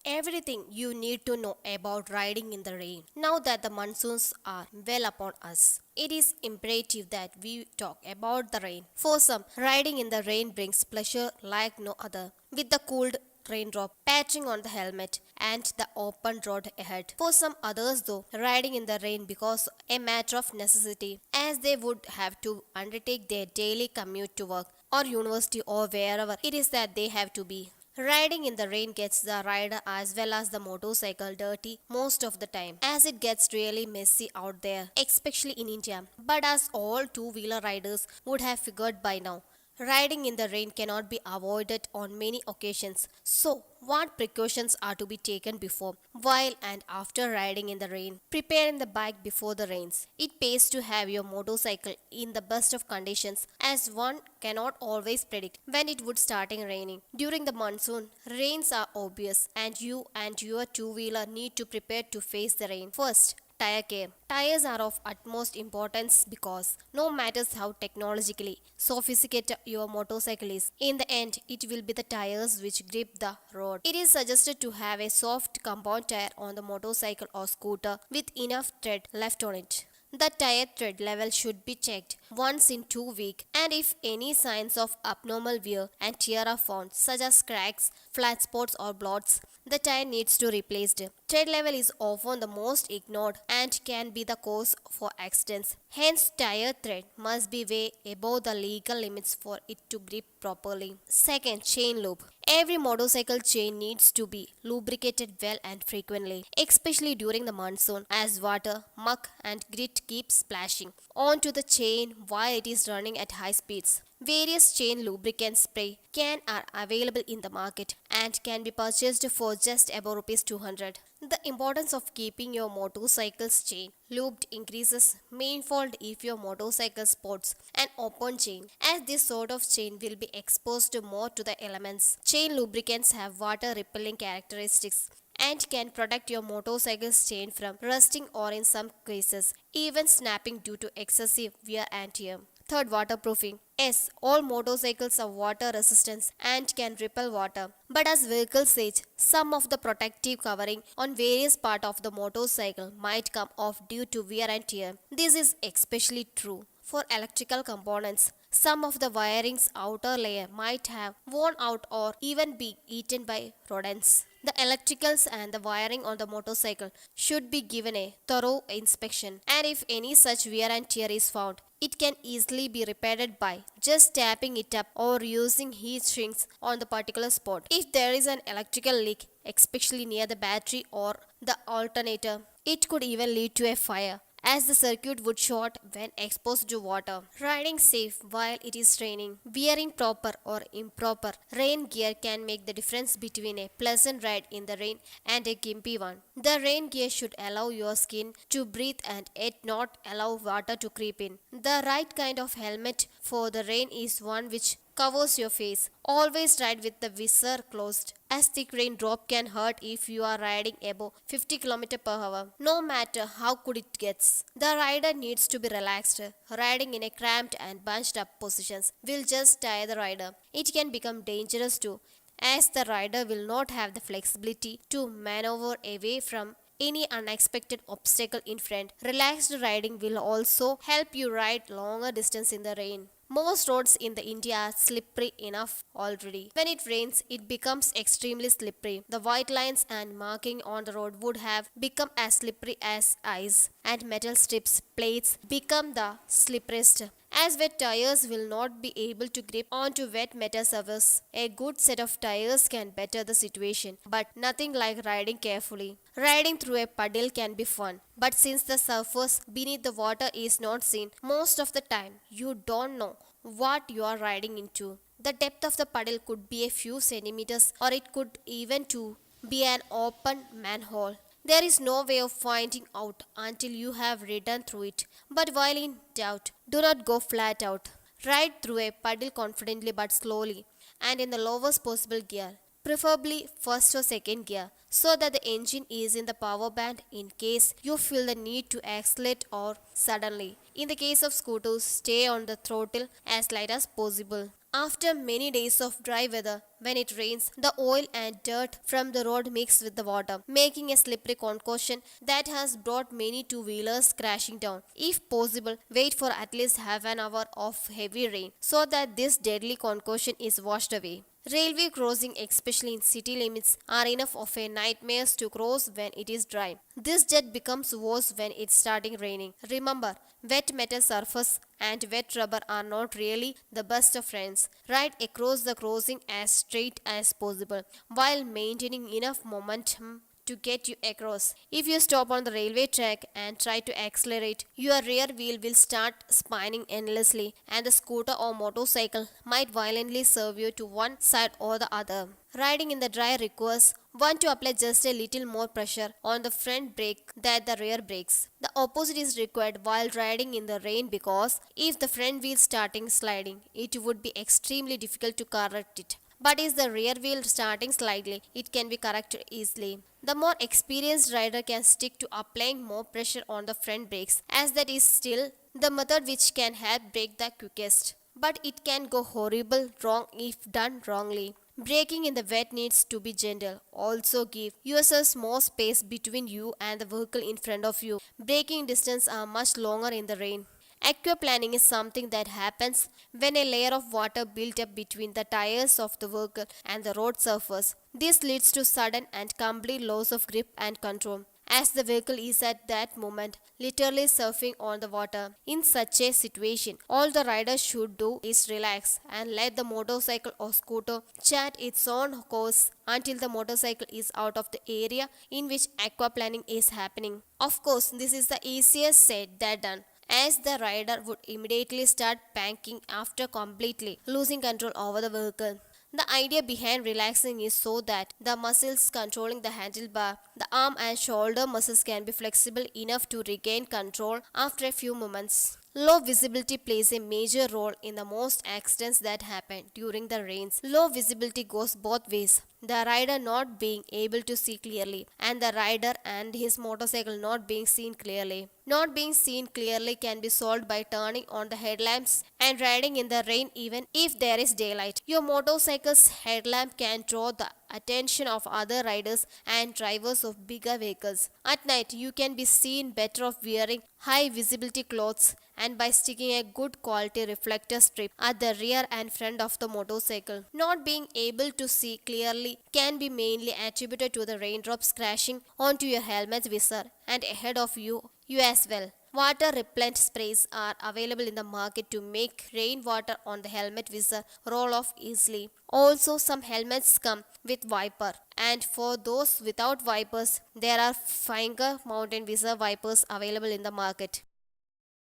Everything you need to know about riding in the rain. Now that the monsoons are well upon us, it is imperative that we talk about the rain. For some, riding in the rain brings pleasure like no other, with the cooled raindrop patching on the helmet and the open road ahead. For some others, though, riding in the rain becomes a matter of necessity, as they would have to undertake their daily commute to work or university or wherever it is that they have to be. Riding in the rain gets the rider as well as the motorcycle dirty most of the time, as it gets really messy out there, especially in India. But as all two-wheeler riders would have figured by now, riding in the rain cannot be avoided on many occasions. So, what precautions are to be taken before, while, and after riding in the rain? Preparing the bike before the rains. It pays to have your motorcycle in the best of conditions, as one cannot always predict when it would starting raining. During the monsoon, rains are obvious, and you and your two-wheeler need to prepare to face the rain. First, tire care. Tires are of utmost importance because no matters how technologically sophisticated your motorcycle is, in the end it will be the tires which grip the road. It is suggested to have a soft compound tire on the motorcycle or scooter with enough tread left on it. The tire tread level should be checked once in 2 weeks, and if any signs of abnormal wear and tear are found, such as cracks, flat spots, or blots, the tire needs to be replaced. Tread level is often the most ignored and can be the cause for accidents. Hence, tire tread must be way above the legal limits for it to grip properly. Second, chain lube. Every motorcycle chain needs to be lubricated well and frequently, especially during the monsoon, as water, muck, and grit keep splashing onto the chain while it is running at high speeds. Various chain lubricant spray can are available in the market and can be purchased for just above rupees 200. The importance of keeping your motorcycle's chain lubed increases manifold if your motorcycle sports an open chain, as this sort of chain will be exposed more to the elements. Chain lubricants have water repelling characteristics and can protect your motorcycle's chain from rusting or in some cases even snapping due to excessive wear and tear. Third, waterproofing. Yes, all motorcycles are water resistant and can repel water. But as vehicles age, some of the protective covering on various parts of the motorcycle might come off due to wear and tear. This is especially true for electrical components. Some of the wiring's outer layer might have worn out or even be eaten by rodents. The electricals and the wiring on the motorcycle should be given a thorough inspection, and if any such wear and tear is found, it can easily be repaired by just tapping it up or using heat sinks on the particular spot. If there is an electrical leak, especially near the battery or the alternator, it could even lead to a fire, as the circuit would short when exposed to water. Riding safe while it is raining. Wearing proper or improper rain gear can make the difference between a pleasant ride in the rain and a gimpy one. The rain gear should allow your skin to breathe and yet not allow water to creep in. The right kind of helmet for the rain is one which covers your face. Always ride with the visor closed, as thick raindrop can hurt if you are riding above 50 km/h. No matter how good it gets, the rider needs to be relaxed. Riding in a cramped and bunched up positions will just tire the rider. It can become dangerous too, as the rider will not have the flexibility to maneuver away from any unexpected obstacle in front. Relaxed riding will also help you ride longer distance in the rain. Most roads in the India are slippery enough already. When it rains, it becomes extremely slippery. The white lines and marking on the road would have become as slippery as ice, and metal strips, plates become the slipperiest, as wet tires will not be able to grip onto wet metal surface. A good set of tires can better the situation, but nothing like riding carefully. Riding through a puddle can be fun, but since the surface beneath the water is not seen most of the time, you don't know what you are riding into. The depth of the puddle could be a few centimeters, or it could even to be an open manhole. There is no way of finding out until you have ridden through it. But while in doubt, do not go flat out. Ride through a puddle confidently but slowly and in the lowest possible gear, preferably first or second gear, so that the engine is in the power band in case you feel the need to accelerate or suddenly. In the case of scooters, stay on the throttle as light as possible. After many days of dry weather, When it rains, the oil and dirt from the road mix with the water, making a slippery concoction that has brought many two-wheelers crashing down. If possible, wait for at least half an hour of heavy rain so that this deadly concoction is washed away. Railway crossing, especially in city limits, are enough of a nightmare to cross when it is dry. This jet becomes worse when it's starting raining. Remember, wet metal surface and wet rubber are not really the best of friends. Ride across the crossing as straight as possible while maintaining enough momentum to get you across. If you stop on the railway track and try to accelerate, your rear wheel will start spinning endlessly, and the scooter or motorcycle might violently serve you to one side or the other. Riding in the dry requires one to apply just a little more pressure on the front brake than the rear brakes. The opposite is required while riding in the rain because if the front wheel starting sliding, it would be extremely difficult to correct it. But is the rear wheel starting slightly, it can be corrected easily. The more experienced rider can stick to applying more pressure on the front brakes, as that is still the method which can help brake the quickest. But it can go horrible wrong if done wrongly. Braking in the wet needs to be gentle. Also give yourself more space between you and the vehicle in front of you. Braking distance are much longer in the rain. Aquaplaning is something that happens when a layer of water builds up between the tires of the vehicle and the road surface. This leads to sudden and complete loss of grip and control, as the vehicle is at that moment literally surfing on the water. In such a situation, all the rider should do is relax and let the motorcycle or scooter chart its own course until the motorcycle is out of the area in which aquaplaning is happening. Of course, this is the easiest said than done, as the rider would immediately start panicking after completely losing control over the vehicle. The idea behind relaxing is so that the muscles controlling the handlebar, the arm and shoulder muscles can be flexible enough to regain control after a few moments. Low visibility plays a major role in the most accidents that happen during the rains. Low visibility goes both ways. The rider not being able to see clearly and the rider and his motorcycle not being seen clearly. Not being seen clearly can be solved by turning on the headlamps and riding in the rain even if there is daylight. Your motorcycle's headlamp can draw the attention of other riders and drivers of bigger vehicles. At night, you can be seen better of wearing high visibility clothes and by sticking a good quality reflector strip at the rear and front of the motorcycle. Not being able to see clearly can be mainly attributed to the raindrops crashing onto your helmet visor and ahead of you as well. Water repellent sprays are available in the market to make rainwater on the helmet visor roll off easily. Also, some helmets come with wiper, and for those without wipers, there are finger mounted visor wipers available in the market.